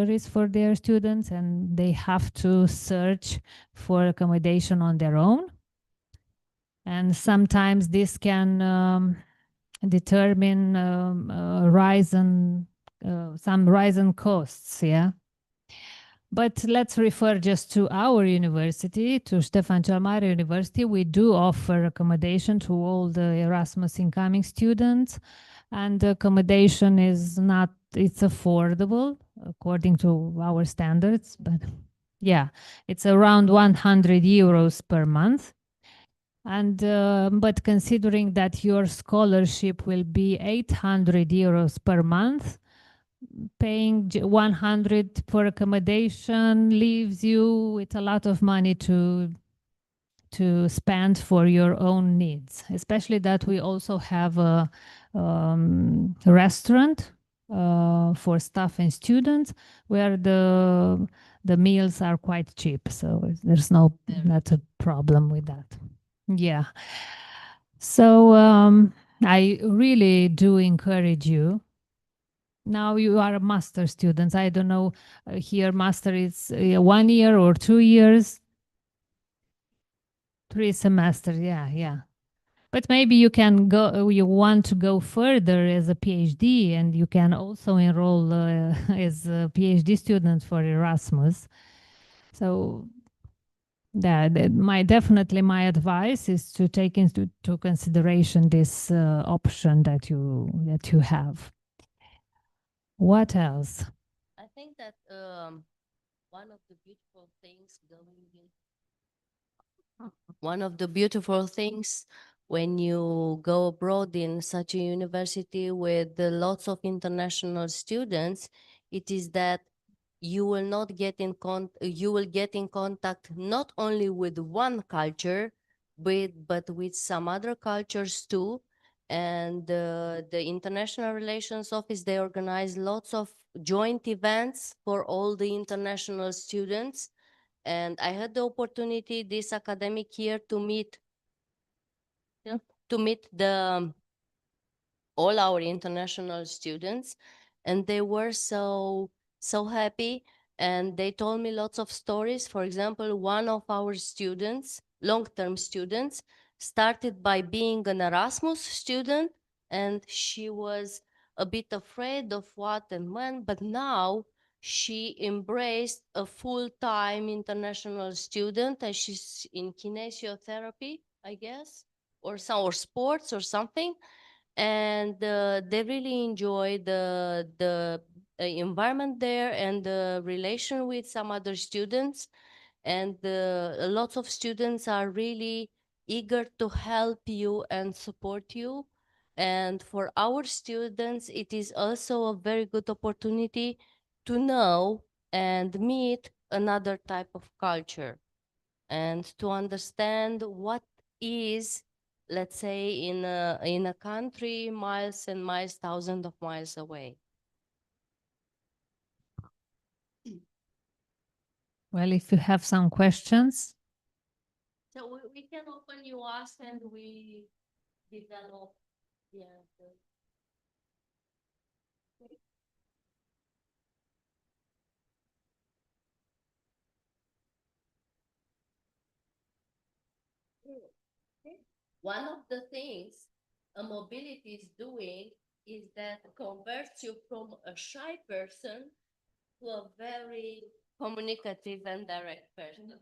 salaries for their students, and they have to search for accommodation on their own. And sometimes this can determine some rise in costs, yeah. But let's refer just to our university, to Stefan cel Mare University. We do offer accommodation to all the Erasmus incoming students, and the accommodation is not, it's affordable according to our standards, but yeah, it's around 100 euros per month. And but considering that your scholarship will be 800 euros per month, paying 100 for accommodation leaves you with a lot of money to spend for your own needs, especially that we also have a restaurant for staff and students where the meals are quite cheap, so there's not a problem with that. Yeah. So I really do encourage you. Now you are a master student. I don't know, here master is 1 year or 2 years? 3 semesters, yeah. But maybe you can go, you want to go further as a PhD, and you can also enroll as a PhD student for Erasmus. So definitely my advice is to take into consideration this option that you have. What else? I think that one of the beautiful things when you go abroad in such a university with lots of international students, it is that you will not get in you will get in contact not only with one culture, but with some other cultures too. And the International Relations Office, they organize lots of joint events for all the international students. And I had the opportunity this academic year to meet the all our international students, and they were so happy, and they told me lots of stories. For example, one of our students, long-term students, started by being an Erasmus student, and she was a bit afraid of what and when, but now she embraced a full-time international student, and she's in kinesiotherapy, I guess, or sports or something. And they really enjoy the environment there and the relation with some other students. And lots of students are really eager to help you and support you. And for our students, it is also a very good opportunity to know and meet another type of culture and to understand what is, let's say, in a country miles and miles, thousands of miles away. Well, if you have some questions. So we can open you ask and we develop the answer. One of the things a mobility is doing is that converts you from a shy person to a very communicative and direct person.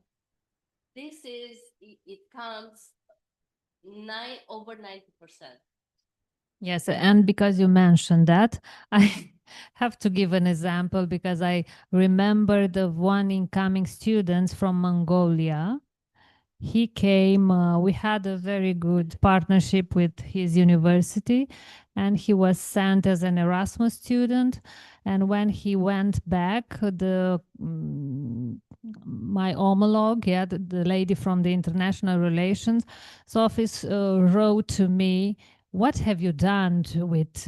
This is, it comes over 90%. Yes, and because you mentioned that, I have to give an example because I remember the one incoming student from Mongolia. He came, we had a very good partnership with his university, and he was sent as an Erasmus student. And when he went back, my homologue, the lady from the International Relations Office wrote to me, "What have you done with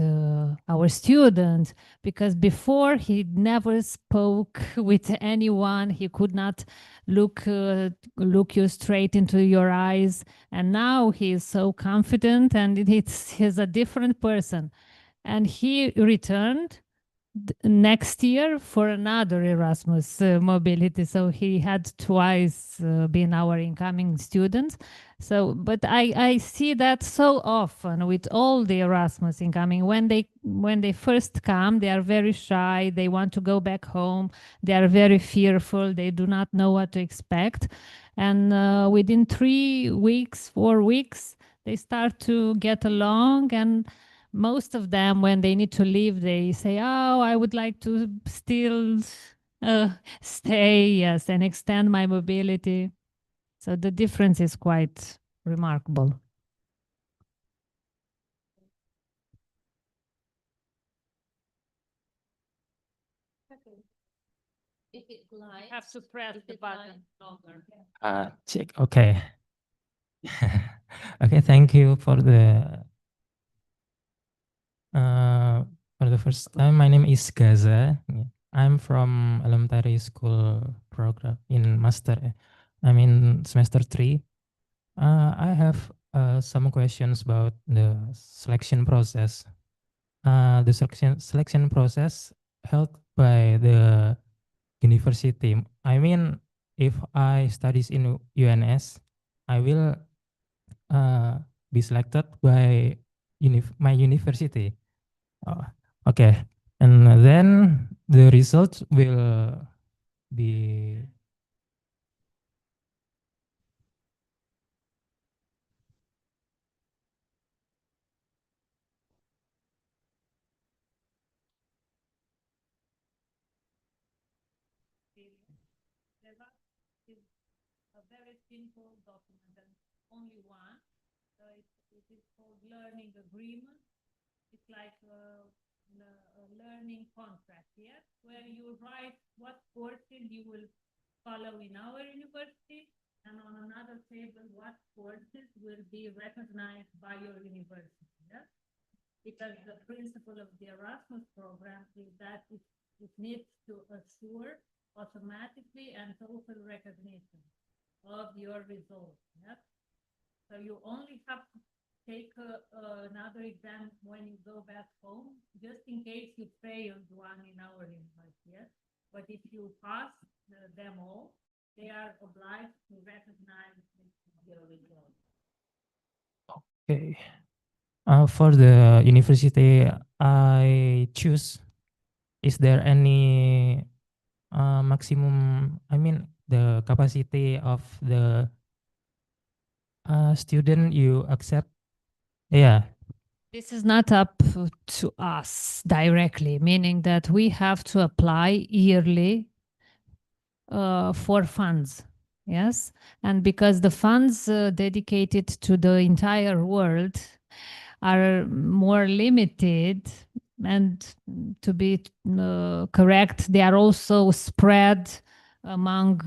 our student?" Because before he never spoke with anyone, he could not look you straight into your eyes, and now he is so confident, and he's a different person. And he returned next year for another Erasmus mobility. So he had twice been our incoming student. So, but I see that so often with all the Erasmus incoming. When they first come, they are very shy. They want to go back home. They are very fearful. They do not know what to expect. And within 3 weeks, 4 weeks, they start to get along. And most of them, when they need to leave, they say, "Oh, I would like to still stay, yes, and extend my mobility." So the difference is quite remarkable. If it glides, Have to press the button longer. Check. Okay. Okay. Thank you for the first time. My name is Gaza. Yeah. I'm from elementary school program in master. I'm in semester 3. I have some questions about the selection process. The selection process held by the university. I mean, if I studies in UNS, I will be selected by my university. Oh, okay, and then the results will be Is a very simple document and only one. It is called learning agreement. It's like a learning contract, yes, where you write what courses you will follow in our university, and on another table what courses will be recognized by your university. Yes? Because the principle of the Erasmus program is that it needs to assure automatically and total recognition of your results. Yes? So you only have to take another exam when you go back home, just in case you failed one in our university. Yes? But if you pass them all, they are obliged to recognize your results. okay. For the university I choose, is there any maximum? I mean, the capacity of the student you accept? Yeah. This is not up to us directly, meaning that we have to apply yearly for funds. Yes. And because the funds dedicated to the entire world are more limited, and to be correct, they are also spread among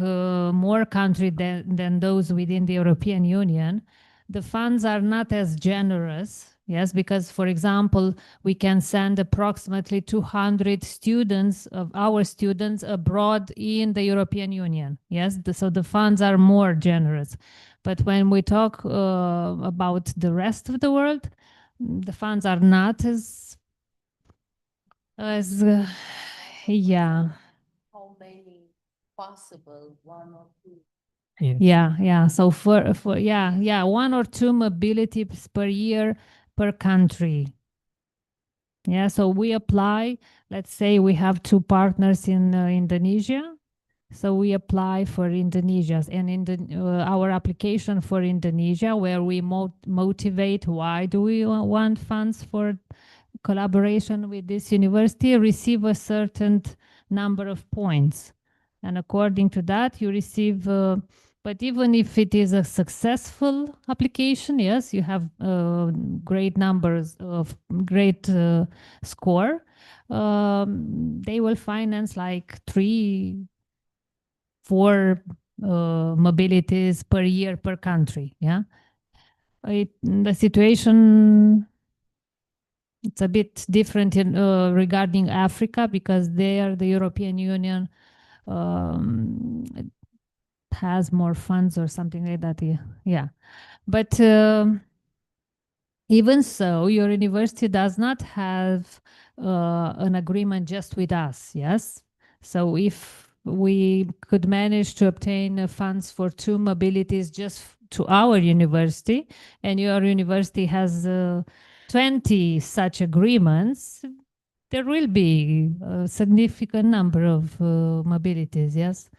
more countries than those within the European Union. The funds are not as generous. Yes, because, for example, we can send approximately 200 students of our students abroad in the European Union. Yes, so the funds are more generous. But when we talk about the rest of the world, the funds are not as yeah. How many possible? One or two? Yes. Yeah. So for yeah, 1 or 2 mobilities per year per country. Yeah. So we apply. Let's say we have 2 partners in Indonesia. So we apply for Indonesia, and in our application for Indonesia, where we motivate why do we want funds for collaboration with this university, receive a certain number of points. And according to that, you receive, but even if it is a successful application, yes, you have great numbers of great score, they will finance like 3, 4 mobilities per year per country. Yeah. The situation, it's a bit different regarding Africa, because there the European Union has more funds or something like that. Yeah. But Even so, your university does not have an agreement just with us, yes? So if we could manage to obtain funds for 2 mobilities just to our university, and your university has 20 such agreements, there will be a significant number of mobilities, yes?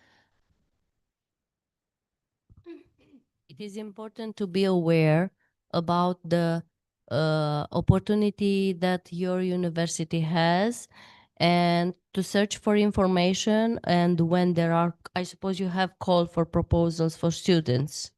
It is important to be aware about the opportunity that your university has and to search for information. And when there are, I suppose you have call for proposals for students.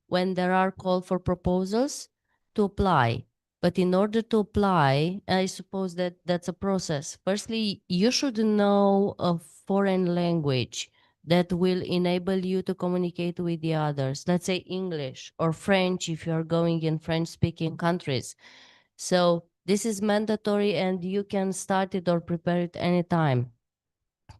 When there are call for proposals, to apply. But in order to apply, I suppose that that's a process. Firstly, you should know a foreign language that will enable you to communicate with the others. Let's say English or French if you're going in French-speaking countries. So this is mandatory and you can start it or prepare it anytime.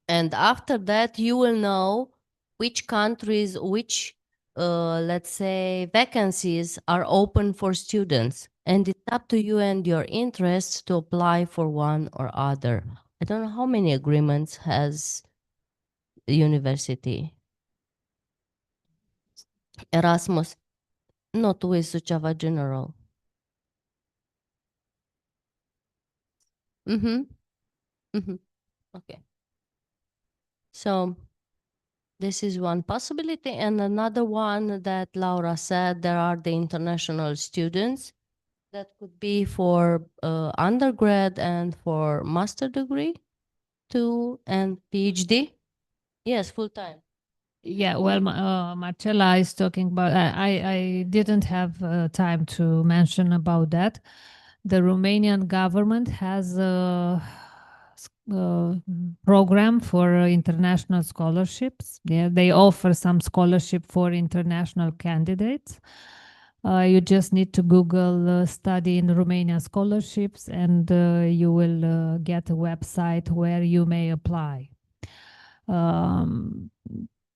And after that, you will know which countries, which, let's say, vacancies are open for students. And it's up to you and your interests to apply for one or other. I don't know how many agreements has the university. Erasmus, not with Suceava General. Mm-hmm. Mm-hmm. Okay. So this is one possibility. And another one that Laura said, there are the international students that could be for undergrad and for master degree too, and PhD. Yes, full time. Yeah, well, Marcella is talking about. I didn't have time to mention about that. The Romanian government has a program for international scholarships. Yeah, they offer some scholarship for international candidates. You just need to Google study in Romania scholarships, and you will get a website where you may apply.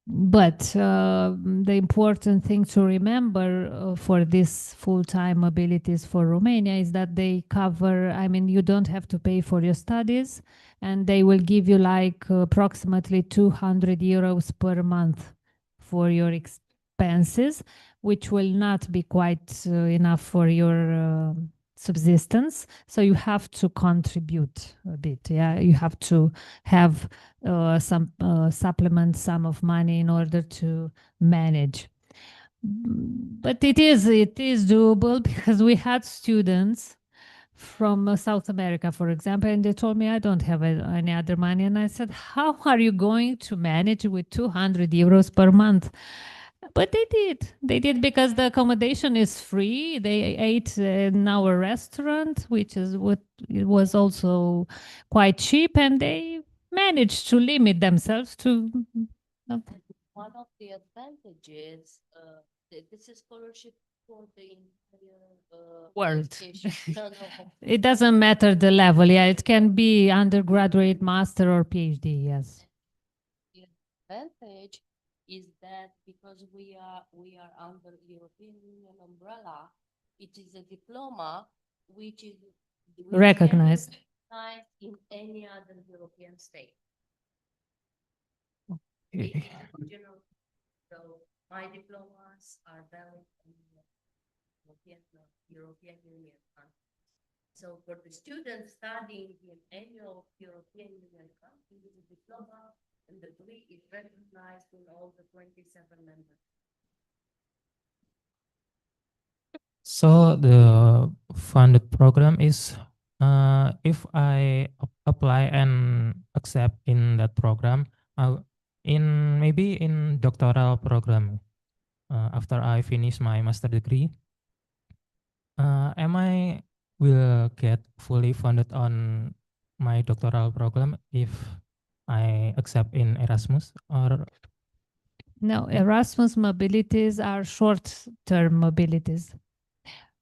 But the important thing to remember for this full-time mobilities for Romania is that they cover, I mean, you don't have to pay for your studies, and they will give you like approximately 200 euros per month for your expenses, which will not be quite enough for your subsistence. So you have to contribute a bit. Yeah, you have to have some supplement sum of money in order to manage. But it is doable because we had students from South America, for example, and they told me I don't have any other money. And I said, how are you going to manage with 200 euros per month? But they did. They did because the accommodation is free. They ate in our restaurant, which is what it was also quite cheap, and they managed to limit themselves to. One of the advantages, this is scholarship for the entire World. education. No, no. It doesn't matter the level. Yeah, it can be undergraduate, master, or PhD. Yes. The advantage is that because we are under European Union umbrella, it is a diploma which is Recognized. recognized in any other European state. Okay. General, so my diplomas are valid in European Union countries. So for the students studying in any of European Union countries, the diploma and the degree is recognized in all the 27 members. So the funded program is if I apply and accept in that program, in maybe in doctoral program after I finish my master degree, am I will get fully funded on my doctoral program if I accept in Erasmus or No, Erasmus mobilities are short-term mobilities,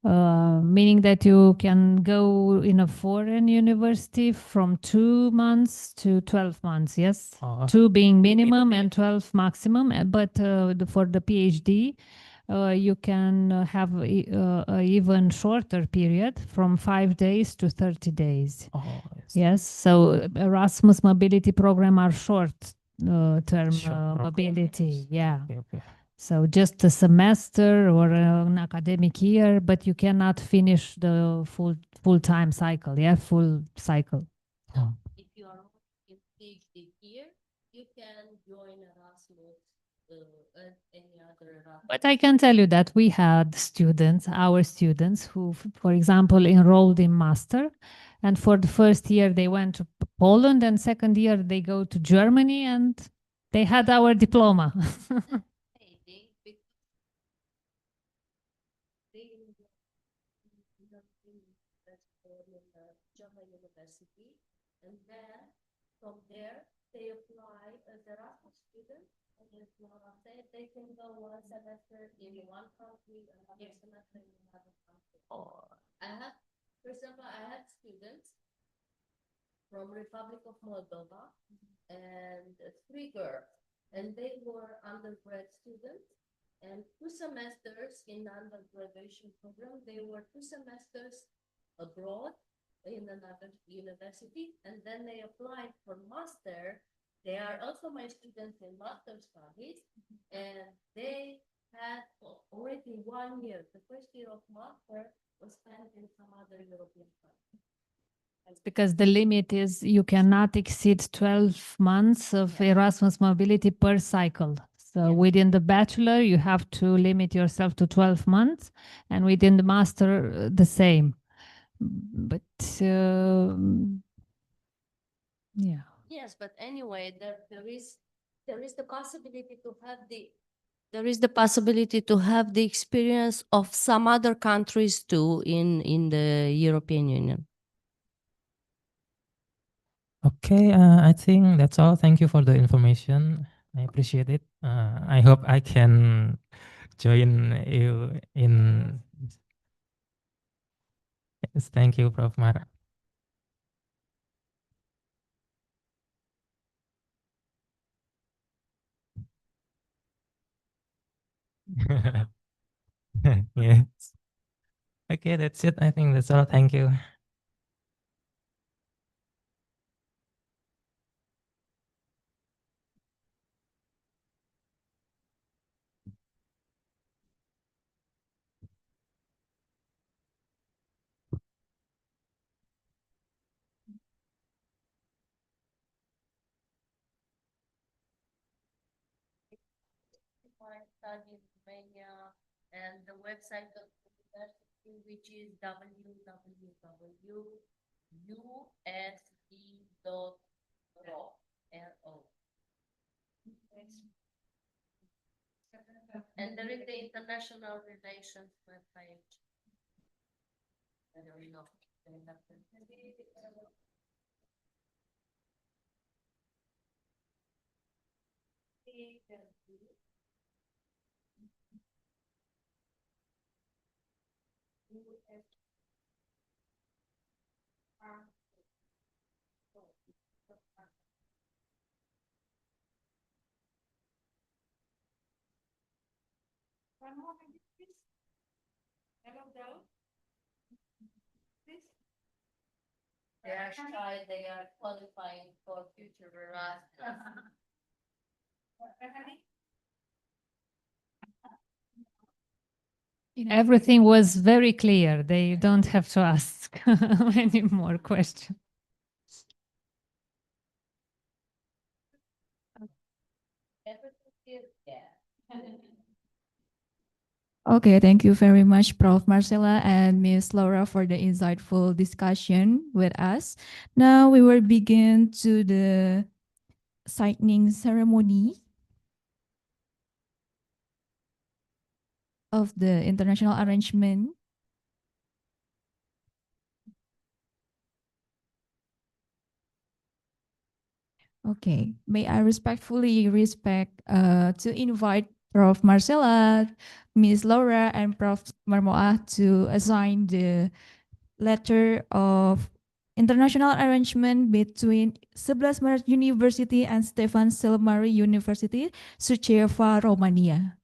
meaning that you can go in a foreign university from 2 months to 12 months, yes? 2 being minimum and 12 maximum. But for the PhD, you can have a even shorter period from 5 days to 30 days. Oh, yes. Yes, so Erasmus mobility program are short term Short program. mobility. Yeah. Okay, okay. So just a semester or an academic year, but you cannot finish the full-time cycle. Yeah, full cycle. Oh. If you are in PhD here, you can join Erasmus and any other Erasmus. But I can tell you that we had students, our students, who, for example, enrolled in master, and for the first year they went to Poland, and second year they go to Germany, and they had our diploma. German university, and then from there they apply as Erasmus student, and as Laura said, they can go one semester in one country, another semester in another country. For example, I had students from Republic of Moldova and 3 girls, and they were undergrad students, and 2 semesters in undergraduation program. They were 2 semesters abroad in another university, and then they applied for master. They are also my students in master studies, and they had already 1 year. The first year of master was spent in some other European country. Because the limit is you cannot exceed 12 months of Erasmus mobility per cycle. So within the bachelor, you have to limit yourself to 12 months, and within the master, the same. But yeah. Yes, but anyway, there is the possibility to have the experience of some other countries too in the European Union. Okay, I think that's all. Thank you for the information. I appreciate it. I hope I can join you in. Yes, thank you, Prof. Mara. Yes. Okay, that's it. I think that's all. Thank you. I study in Romania, and the website of the university, which is www.usd.ro. And there is the international relations webpage. They are shy, they are qualifying for future Erasmus. Everything was very clear. They don't have to ask any more questions. Okay, thank you very much, Prof. Marcella and Ms. Laura, for the insightful discussion with us. Now we will begin to the signing ceremony of the international arrangement. Okay, may I respectfully to invite Prof. Marcella, Ms. Laura, and Prof. Marmoah to assign the letter of international arrangement between 11 Maret University and Stefan Cel Mari University, Suceava, Romania.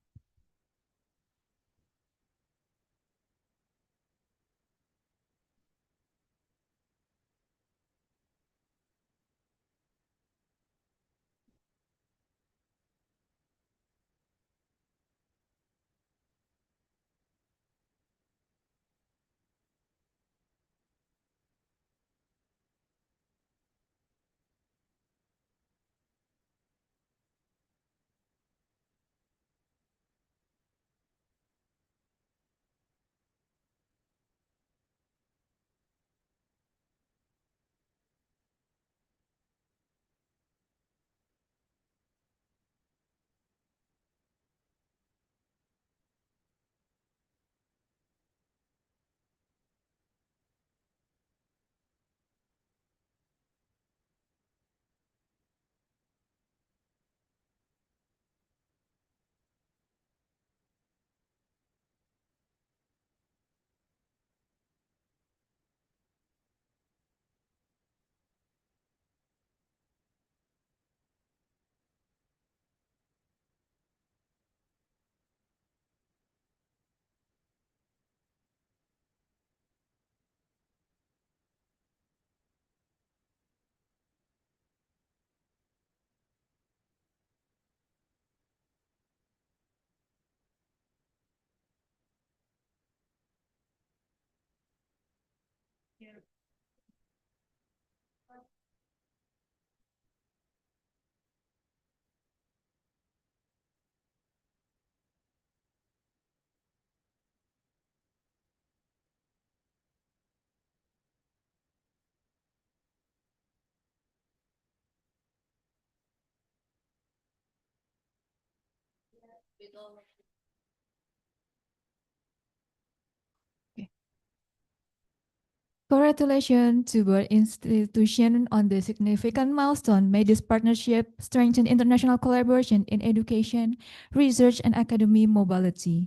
Congratulations to both institutions on the significant milestone. May this partnership strengthen international collaboration in education, research, and academic mobility.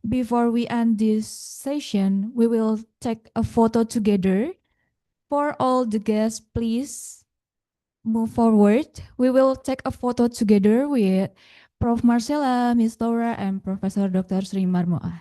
Before we end this session, we will take a photo together. For all the guests, please move forward. We will take a photo together with Prof. Marcella, Ms. Laura, and Professor Dr. Sri Marmoah.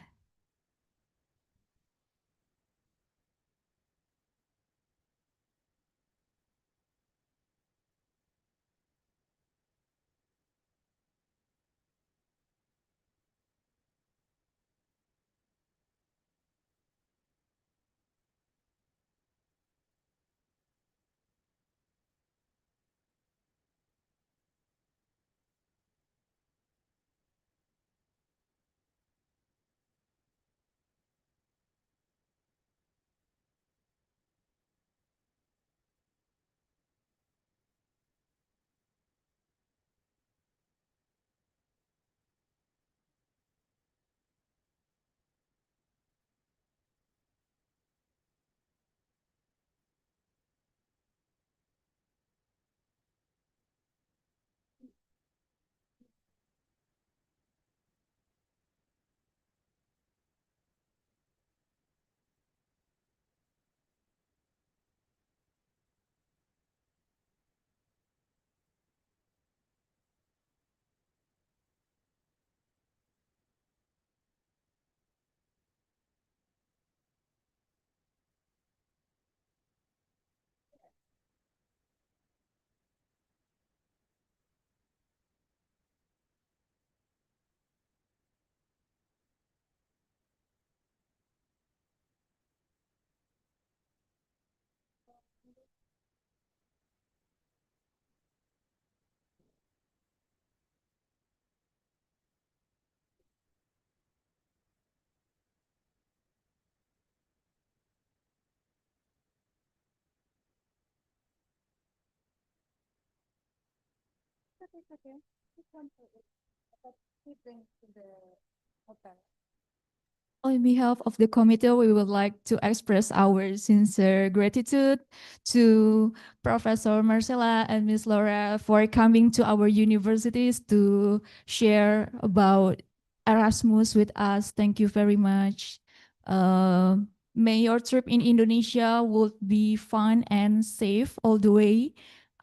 On behalf of the committee, we would like to express our sincere gratitude to Professor Marcella and Ms. Laura for coming to our universities to share about Erasmus with us. Thank you very much. May your trip in Indonesia would be fun and safe all the way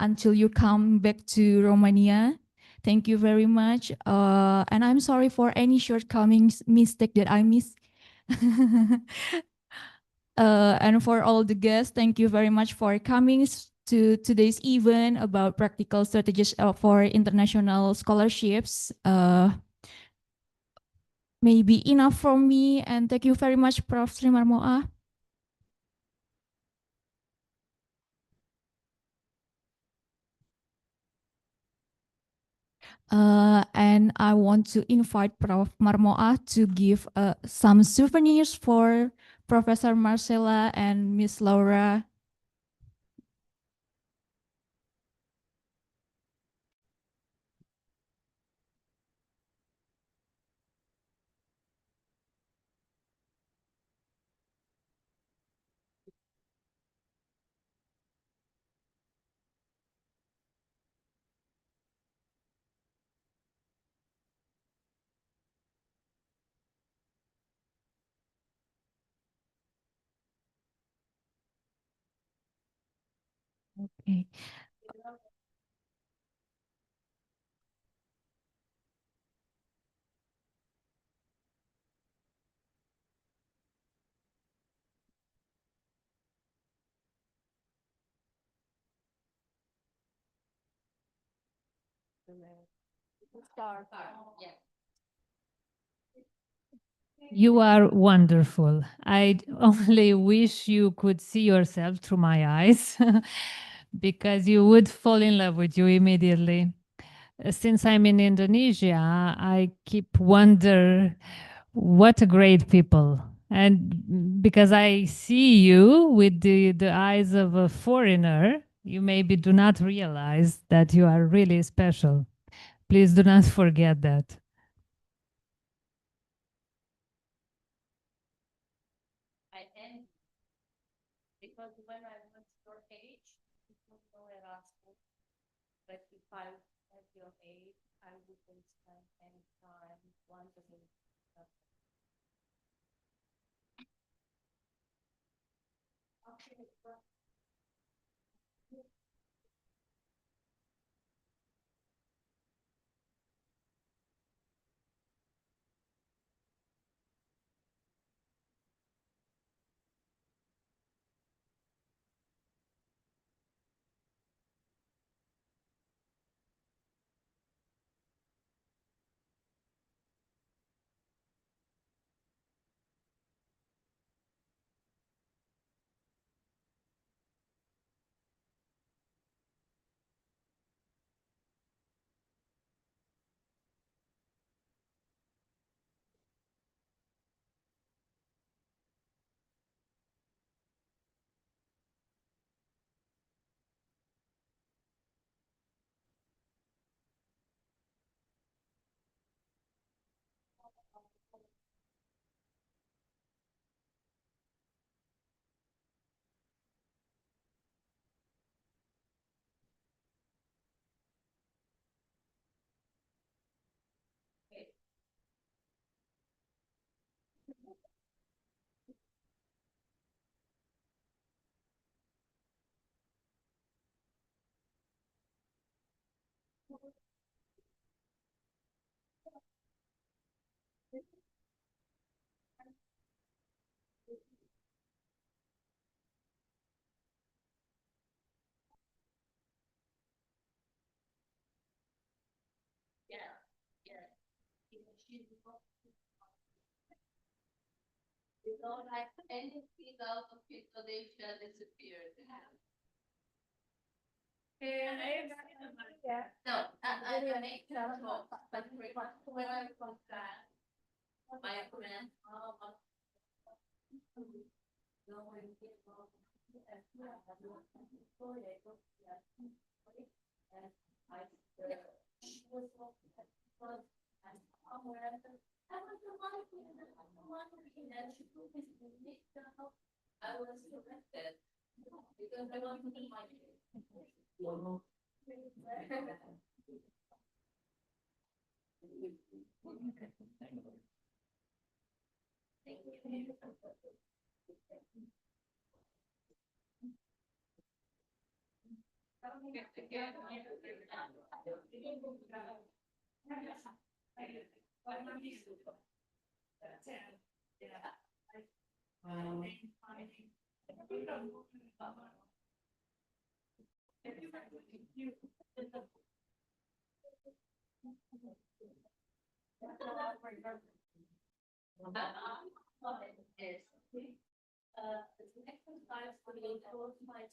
until you come back to Romania. Thank you very much. And I'm sorry for any shortcomings, mistake that I missed. And for all the guests, thank you very much for coming to today's event about practical strategies for international scholarships. Maybe enough from me, and thank you very much, Prof. Sri Marmoah. And I want to invite Prof. Marmoah to give some souvenirs for Professor Marcella and Miss Laura. Okay. You are wonderful. I only wish you could see yourself through my eyes because you would fall in love with you immediately. Since I'm in Indonesia, I keep wonder what a great people. And because I see you with the eyes of a foreigner, you maybe do not realize that you are really special. Please do not forget that. if I at your age, I wouldn't spend any time wondering. Okay, but yeah, yeah. You don't have anything out of it, so they shall disappear. No, I make that talk, but when I come back, my friend, I was arrested because I wanted to my the exercise for the enforcement.